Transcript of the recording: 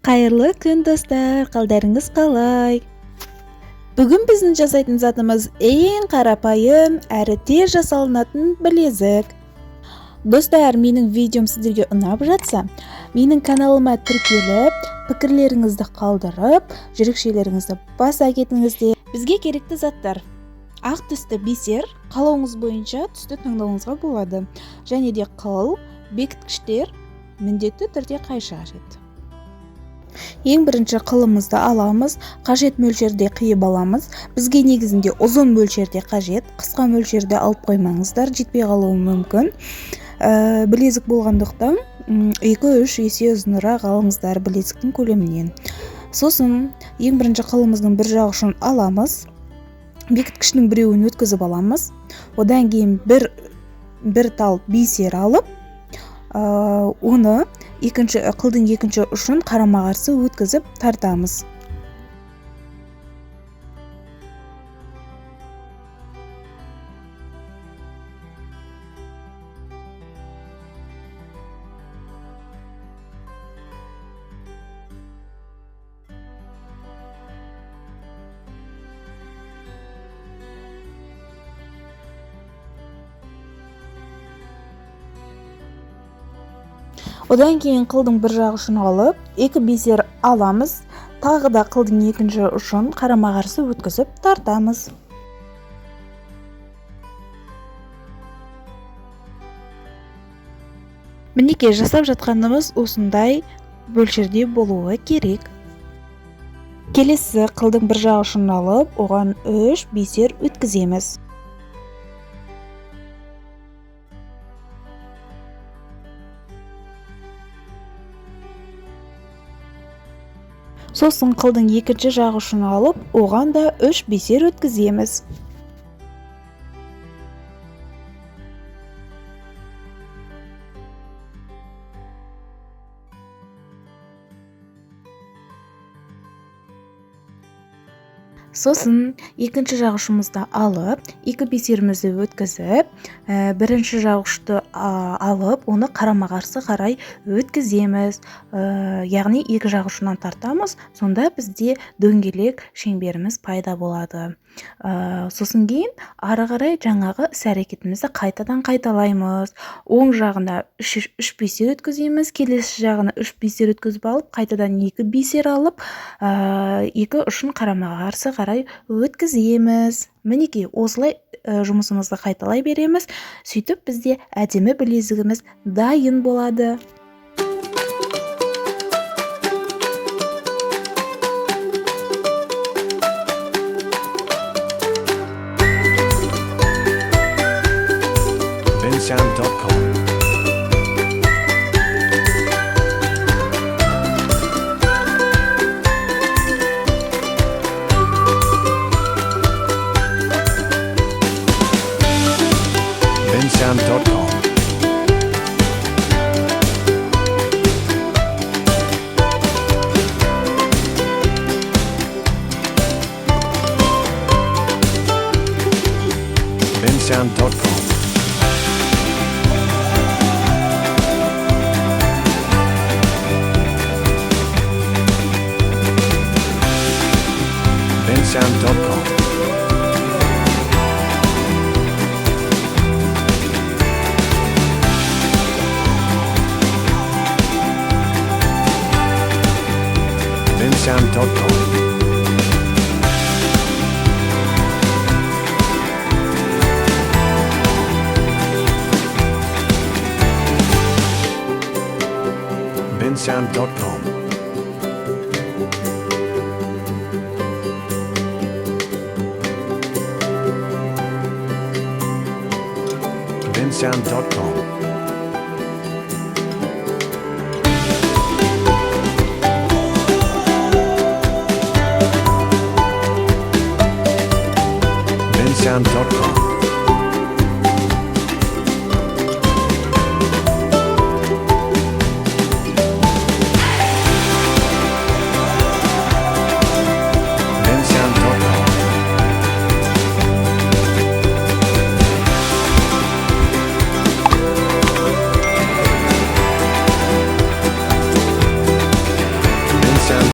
Кайырлы күн достар, қалдарыңыз қалай? Бүгін біздің жасайтын затымыз ең қарапайым әрі тез жасалынатын білезік. Достар, менің видеом сіздерге ұнап жатса, менің каналыма тіркеліп, пікірлеріңізді қалдырып, жүрекшелеріңізді баса кетіңіздер. Бізге керекті заттар: ақ түсті бисер, қалауыңыз бойынша түсті таңдауыңызға болады. Және де қыл, бекіткіштер, міндетті түрде қайшы қажет. Ең бірінші қылымызды аламыз, қажет мөлшерде қиып аламыз. Бізге негізінде ұзын мөлшерде қажет, қысқа мөлшерде алып қоймаңыздар, жетпей қалуы мүмкін. Білезік болғандықтан 2-3 есе ұзынырақ алыңыздар білезіктің көлемінен. Сосын ең бірінші қылымыздың бір жағы ұшын аламыз, бекіткіштің біреуін өткізіп аламыз. Одан кейін бір тал бисер алып, оны қылдың екінші ұшын қарама-қарсы өткізіп тартамыз. Одан кейін қылдың бір жақ ұшын алып, 2 бисер аламыз, тағы да қылдың екінші ұшын қарама-қарсы өткізіп тартамыз. Мінекей, жасап жатқанымыз осындай мөлшерде болуы керек. Келесі қылдың бір жақ ұшын алып, оған 3 бисер өткіземіз. Сосын қылдың екінші жақ ұшын алып, оған да 3 бисер өткіземіз. Сосын екінші жақ ұшымызды алып, 2 бисерімізді өткізіп, бірінші жақ ұшты алып, оны қарама-қарсы қарай өткіземіз. Яғни 2 жақ ұшынан тартамыз, сонда бізде дөңгелек шеңберіміз пайда болады. Сосын кейін ары қарай жаңағы іс-әрекетімізді қайтадан қайталаймыз. Оң жағына 3 бисер өткіземіз, келесі жағына 3 бисер өткізіп алып, қайтадан 2 бисер алып, 2 ұшын қарама-қарсы қарай өткіземіз. Мінекей, осылай жұмысымызды қайталай береміз. Сөйтіп бізде әдемі білезігіміз дайын болады. bensound.com bensound.com bensound.com bensound.com bensound.com bensound.com bensound.com